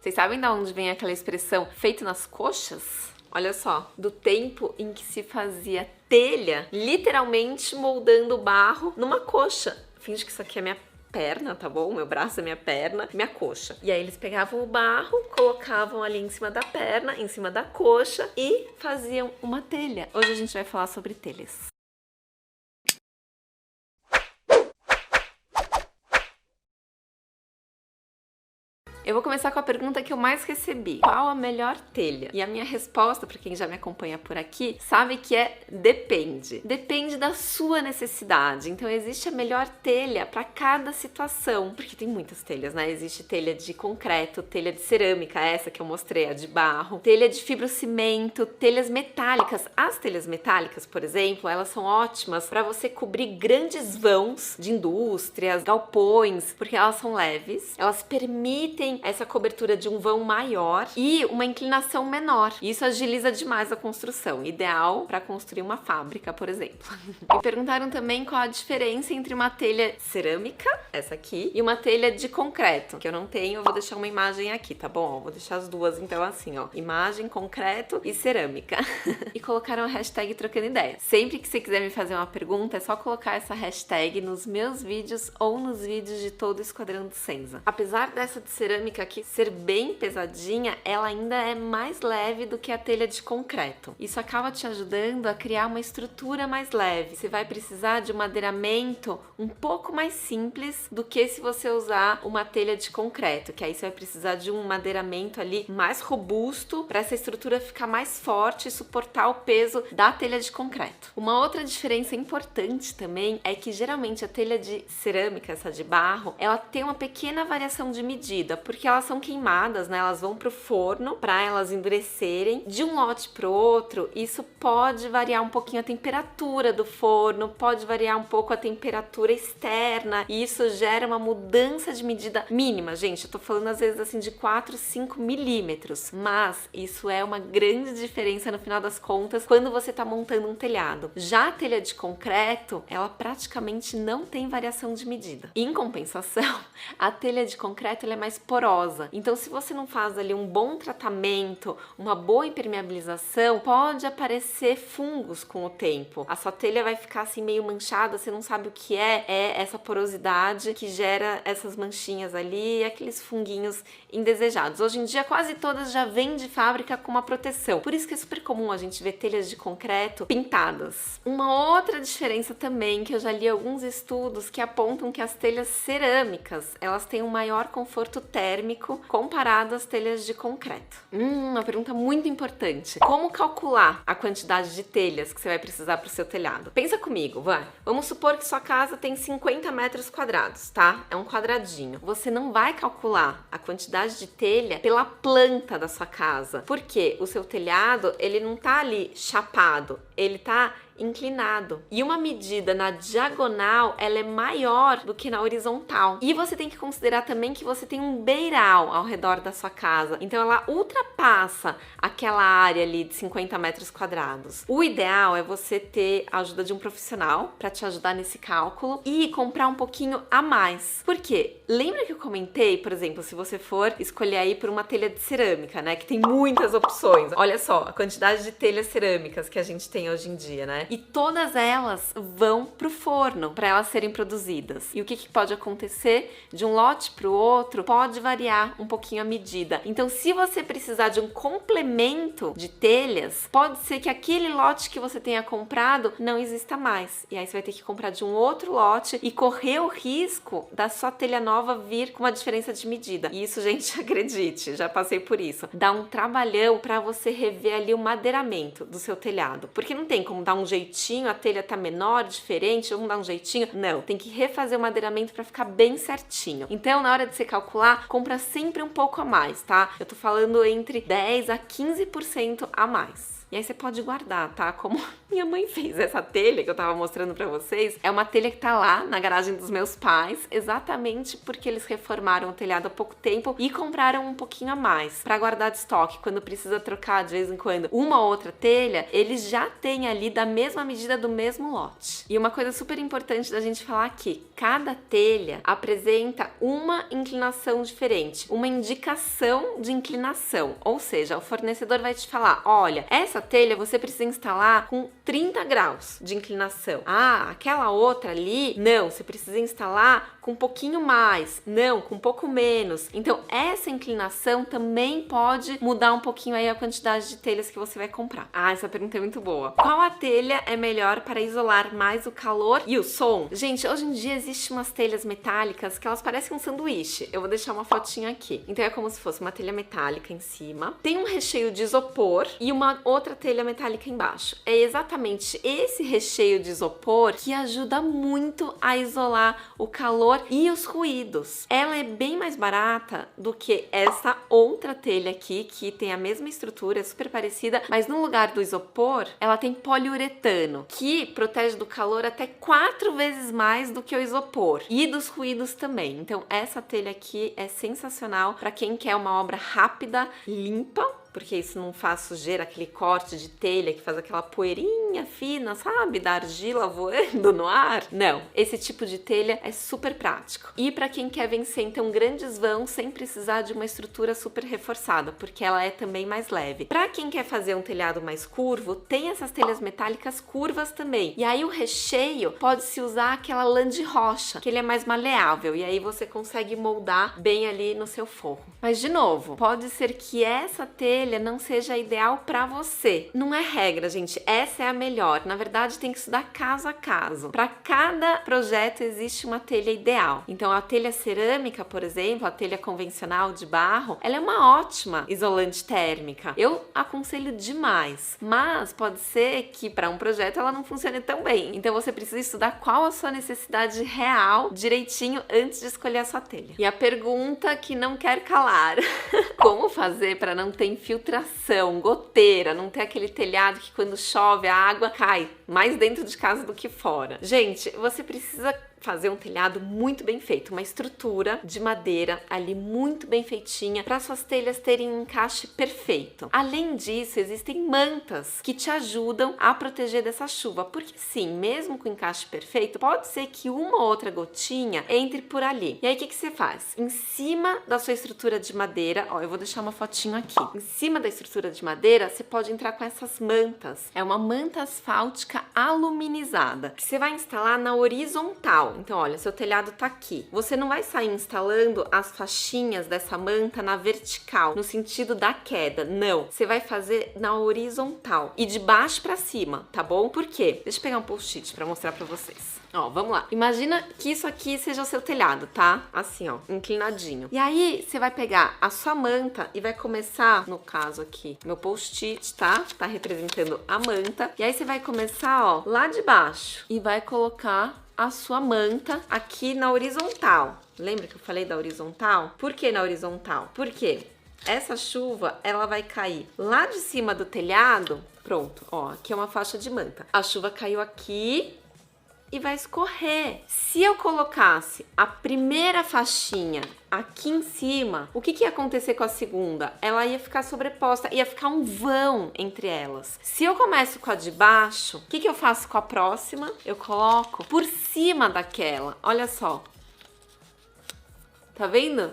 Vocês sabem de onde vem aquela expressão feito nas coxas? Olha só, do tempo em que se fazia telha, literalmente moldando barro numa coxa. Finge que isso aqui é minha perna, tá bom? Meu braço é minha perna, minha coxa. E aí eles pegavam o barro, colocavam ali em cima da perna, em cima da coxa e faziam uma telha. Hoje a gente vai falar sobre telhas. Eu vou começar com a pergunta que eu mais recebi. Qual a melhor telha? E a minha resposta, para quem já me acompanha por aqui, sabe que é depende. Depende da sua necessidade. Então existe a melhor telha para cada situação. Porque tem muitas telhas, né? Existe telha de concreto, telha de cerâmica, essa que eu mostrei, a de barro, telha de fibrocimento, telhas metálicas. As telhas metálicas, por exemplo, elas são ótimas para você cobrir grandes vãos de indústrias, galpões, porque elas são leves, elas permitem essa cobertura de um vão maior e uma inclinação menor. Isso agiliza demais a construção, ideal para construir uma fábrica, por exemplo. Me perguntaram também qual a diferença entre uma telha cerâmica, essa aqui, e uma telha de concreto, que eu não tenho, eu vou deixar uma imagem aqui, tá bom? Vou deixar as duas, então, assim, ó, imagem, concreto e cerâmica. E colocaram a hashtag trocando ideia. Sempre que você quiser me fazer uma pergunta, é só colocar essa hashtag nos meus vídeos ou nos vídeos de todo o Esquadrão do Senza. Apesar dessa de cerâmica aqui ser bem pesadinha, ela ainda é mais leve do que a telha de concreto. Isso acaba te ajudando a criar uma estrutura mais leve. Você vai precisar de um madeiramento um pouco mais simples do que se você usar uma telha de concreto, que aí você vai precisar de um madeiramento ali mais robusto para essa estrutura ficar mais forte e suportar o peso da telha de concreto. Uma outra diferença importante também é que geralmente a telha de cerâmica, essa de barro, ela tem uma pequena variação de medida, porque elas são queimadas, né? Elas vão pro forno para elas endurecerem. De um lote pro outro, isso pode variar um pouquinho a temperatura do forno, pode variar um pouco a temperatura externa, e isso gera uma mudança de medida mínima, gente. Eu tô falando às vezes assim de 4, 5 milímetros, mas isso é uma grande diferença no final das contas quando você tá montando um telhado. Já a telha de concreto, ela praticamente não tem variação de medida. Em compensação, a telha de concreto ela é mais porosa. Então, se você não faz ali um bom tratamento, uma boa impermeabilização, pode aparecer fungos com o tempo. A sua telha vai ficar assim meio manchada, você não sabe o que é essa porosidade que gera essas manchinhas ali e aqueles funguinhos indesejados. Hoje em dia, quase todas já vêm de fábrica com uma proteção. Por isso que é super comum a gente ver telhas de concreto pintadas. Uma outra diferença também, que eu já li alguns estudos que apontam que as telhas cerâmicas, elas têm um maior conforto térmico comparado às telhas de concreto. Uma pergunta muito importante. Como calcular a quantidade de telhas que você vai precisar para o seu telhado? Pensa comigo, vai. Vamos supor que sua casa tem 50 metros quadrados, tá? É um quadradinho. Você não vai calcular a quantidade de telha pela planta da sua casa. Porque o seu telhado, ele não tá ali chapado, ele tá inclinado. E uma medida na diagonal, ela é maior do que na horizontal. E você tem que considerar também que você tem um beiral ao redor da sua casa. Então ela ultrapassa aquela área ali de 50 metros quadrados. O ideal é você ter a ajuda de um profissional para te ajudar nesse cálculo e comprar um pouquinho a mais. Por quê? Lembra que eu comentei, por exemplo, se você for escolher aí por uma telha de cerâmica, né? Que tem muitas opções. Olha só a quantidade de telhas cerâmicas que a gente tem hoje em dia, né? E todas elas vão pro forno para elas serem produzidas. E o que pode acontecer? De um lote pro outro, pode variar um pouquinho a medida. Então, se você precisar de um complemento de telhas, pode ser que aquele lote que você tenha comprado não exista mais. E aí você vai ter que comprar de um outro lote e correr o risco da sua telha nova vir com uma diferença de medida. E isso, gente, acredite, já passei por isso. Dá um trabalhão para você rever ali o madeiramento do seu telhado. Porque não tem como dar um jeitinho, a telha tá menor, diferente, vamos dar um jeitinho. Não, tem que refazer o madeiramento para ficar bem certinho. Então, na hora de você calcular, compra sempre um pouco a mais, tá? Eu tô falando entre 10 a 15% a mais. E aí você pode guardar, tá? Como minha mãe fez. Essa telha que eu tava mostrando pra vocês é uma telha que tá lá na garagem dos meus pais, exatamente porque eles reformaram o telhado há pouco tempo e compraram um pouquinho a mais pra guardar de estoque. Quando precisa trocar de vez em quando uma ou outra telha, eles já têm ali da mesma medida do mesmo lote. E uma coisa super importante da gente falar aqui, cada telha apresenta uma inclinação diferente, uma indicação de inclinação, ou seja, o fornecedor vai te falar, olha, essa telha você precisa instalar com 30 graus de inclinação. Ah, aquela outra ali, não, você precisa instalar com um pouquinho mais, não, com um pouco menos. Então, essa inclinação também pode mudar um pouquinho aí a quantidade de telhas que você vai comprar. Ah, essa pergunta é muito boa. Qual a telha é melhor para isolar mais o calor e o som? Gente, hoje em dia existem umas telhas metálicas que elas parecem um sanduíche. Eu vou deixar uma fotinha aqui. Então, é como se fosse uma telha metálica em cima, tem um recheio de isopor e uma outra telha metálica embaixo. É exatamente esse recheio de isopor que ajuda muito a isolar o calor e os ruídos. Ela é bem mais barata do que essa outra telha aqui, que tem a mesma estrutura, é super parecida, mas no lugar do isopor, ela tem poliuretano, que protege do calor até 4 vezes mais do que o isopor e dos ruídos também. Então, essa telha aqui é sensacional para quem quer uma obra rápida, limpa, porque isso não faz sujeira, aquele corte de telha que faz aquela poeirinha fina, sabe? Da argila voando no ar. Não, esse tipo de telha é super prático. E para quem quer vencer, então, grandes vãos sem precisar de uma estrutura super reforçada, porque ela é também mais leve. Para quem quer fazer um telhado mais curvo, tem essas telhas metálicas curvas também. E aí o recheio pode-se usar aquela lã de rocha, que ele é mais maleável, e aí você consegue moldar bem ali no seu forro. Mas, de novo, pode ser que essa telha não seja ideal para você. Não é regra, gente. Essa é a melhor. Na verdade, tem que estudar caso a caso. Para cada projeto existe uma telha ideal. Então, a telha cerâmica, por exemplo, a telha convencional de barro, ela é uma ótima isolante térmica. Eu aconselho demais. Mas pode ser que para um projeto ela não funcione tão bem. Então, você precisa estudar qual a sua necessidade real direitinho antes de escolher a sua telha. E a pergunta que não quer calar: como fazer para não ter infiltração, goteira, não ter aquele telhado que quando chove a água cai mais dentro de casa do que fora? Gente, você precisa fazer um telhado muito bem feito, uma estrutura de madeira ali muito bem feitinha para suas telhas terem um encaixe perfeito. Além disso, existem mantas que te ajudam a proteger dessa chuva, porque sim, mesmo com o encaixe perfeito, pode ser que uma ou outra gotinha entre por ali. E aí o que você faz? Em cima da sua estrutura de madeira, ó, eu vou deixar uma fotinho aqui. Em cima da estrutura de madeira, você pode entrar com essas mantas. É uma manta asfáltica aluminizada que você vai instalar na horizontal. Então, olha, seu telhado tá aqui. Você não vai sair instalando as faixinhas dessa manta na vertical, no sentido da queda. Não. Você vai fazer na horizontal e de baixo pra cima, tá bom? Por quê? Deixa eu pegar um post-it pra mostrar pra vocês. Ó, vamos lá. Imagina que isso aqui seja o seu telhado, tá? Assim, ó, inclinadinho. E aí, você vai pegar a sua manta e vai começar, no caso aqui, meu post-it, tá? Tá representando a manta. E aí, você vai começar, ó, lá de baixo e vai colocar a sua manta aqui na horizontal. Lembra que eu falei da horizontal? Por que na horizontal? Porque essa chuva, ela vai cair lá de cima do telhado. Pronto, ó, aqui é uma faixa de manta. A chuva caiu aqui e vai escorrer. Se eu colocasse a primeira faixinha aqui em cima, o que ia acontecer com a segunda? Ela ia ficar sobreposta, ia ficar um vão entre elas. Se eu começo com a de baixo, o que eu faço com a próxima? Eu coloco por cima daquela. Olha só. Tá vendo?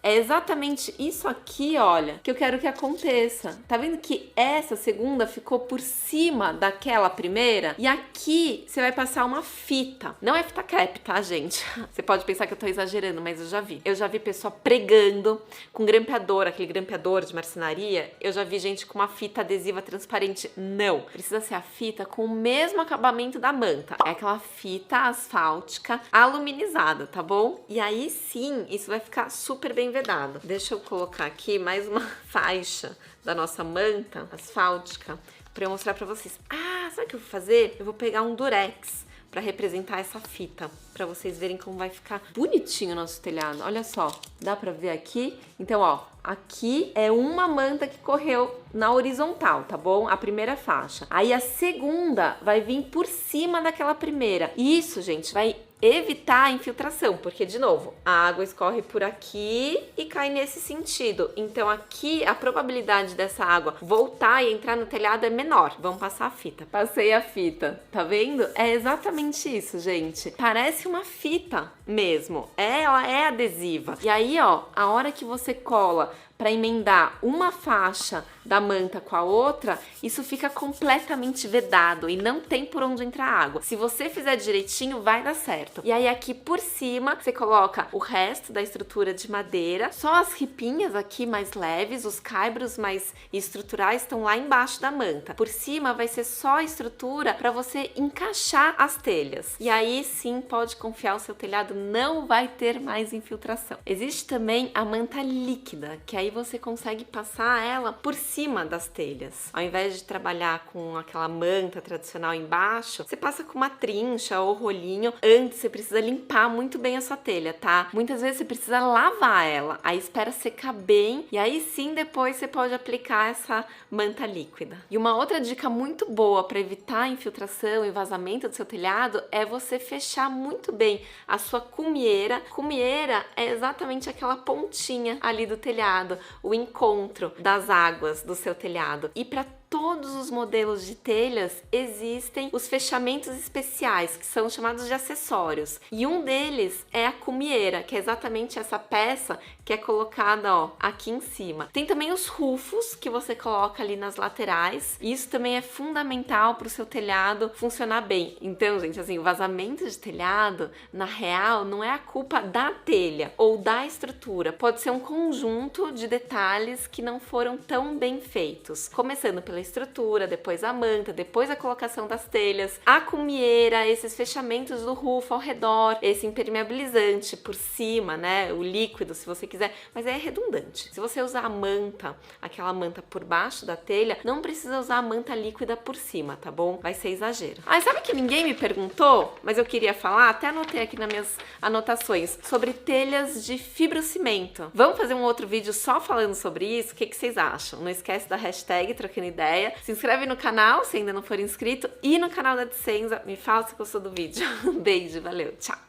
É exatamente isso aqui, olha, que eu quero que aconteça. Tá vendo que essa segunda ficou por cima daquela primeira? E aqui você vai passar uma fita. Não é fita crepe, tá, gente? Você pode pensar que eu tô exagerando, mas eu já vi. Eu já vi pessoa pregando com grampeador, aquele grampeador de marcenaria. Eu já vi gente com uma fita adesiva transparente. Não. Precisa ser a fita com o mesmo acabamento da manta. É aquela fita asfáltica aluminizada, tá bom? E aí sim, isso vai ficar super bem vedado. Deixa eu colocar aqui mais uma faixa da nossa manta asfáltica para eu mostrar para vocês. Ah, sabe o que eu vou fazer? Eu vou pegar um durex para representar essa fita, para vocês verem como vai ficar bonitinho o nosso telhado. Olha só, dá para ver aqui? Então, ó, aqui é uma manta que correu na horizontal, tá bom? A primeira faixa. Aí a segunda vai vir por cima daquela primeira. Isso, gente, vai evitar a infiltração, porque, de novo, a água escorre por aqui e cai nesse sentido. Então, aqui, a probabilidade dessa água voltar e entrar no telhado é menor. Vamos passar a fita. Passei a fita, tá vendo? É exatamente isso, gente. Parece uma fita mesmo. Ela é adesiva. E aí, ó, a hora que você cola para emendar uma faixa da manta com a outra, isso fica completamente vedado e não tem por onde entrar água. Se você fizer direitinho, vai dar certo. E aí aqui por cima, você coloca o resto da estrutura de madeira, só as ripinhas aqui mais leves, os caibros mais estruturais estão lá embaixo da manta. Por cima vai ser só a estrutura para você encaixar as telhas. E aí sim, pode confiar, o seu telhado não vai ter mais infiltração. Existe também a manta líquida, que aí você consegue passar ela por cima das telhas. Ao invés de trabalhar com aquela manta tradicional embaixo, você passa com uma trincha ou rolinho. Antes você precisa limpar muito bem a sua telha, tá? Muitas vezes você precisa lavar ela, aí espera secar bem e aí sim depois você pode aplicar essa manta líquida. E uma outra dica muito boa para evitar a infiltração e vazamento do seu telhado é você fechar muito bem a sua cumieira. Cumieira é exatamente aquela pontinha ali do telhado, o encontro das águas do seu telhado. E para todos os modelos de telhas existem os fechamentos especiais, que são chamados de acessórios. E um deles é a cumieira, que é exatamente essa peça que é colocada, ó, aqui em cima. Tem também os rufos que você coloca ali nas laterais. Isso também é fundamental para o seu telhado funcionar bem. Então, gente, assim, o vazamento de telhado, na real, não é a culpa da telha ou da estrutura. Pode ser um conjunto de detalhes que não foram tão bem feitos. Começando pela estrutura, depois a manta, depois a colocação das telhas, a cumieira, esses fechamentos do rufo ao redor, esse impermeabilizante por cima, né, o líquido, se você quiser, mas é redundante. Se você usar a manta, aquela manta por baixo da telha, não precisa usar a manta líquida por cima, tá bom? Vai ser exagero. Ah, sabe que ninguém me perguntou, mas eu queria falar, até anotei aqui nas minhas anotações, sobre telhas de fibrocimento. Vamos fazer um outro vídeo só falando sobre isso? O que vocês acham? Não esquece da hashtag Trocando Ideia. Se inscreve no canal se ainda não for inscrito e no canal da Dicenza. Me fala se gostou do vídeo. Um beijo, valeu, tchau!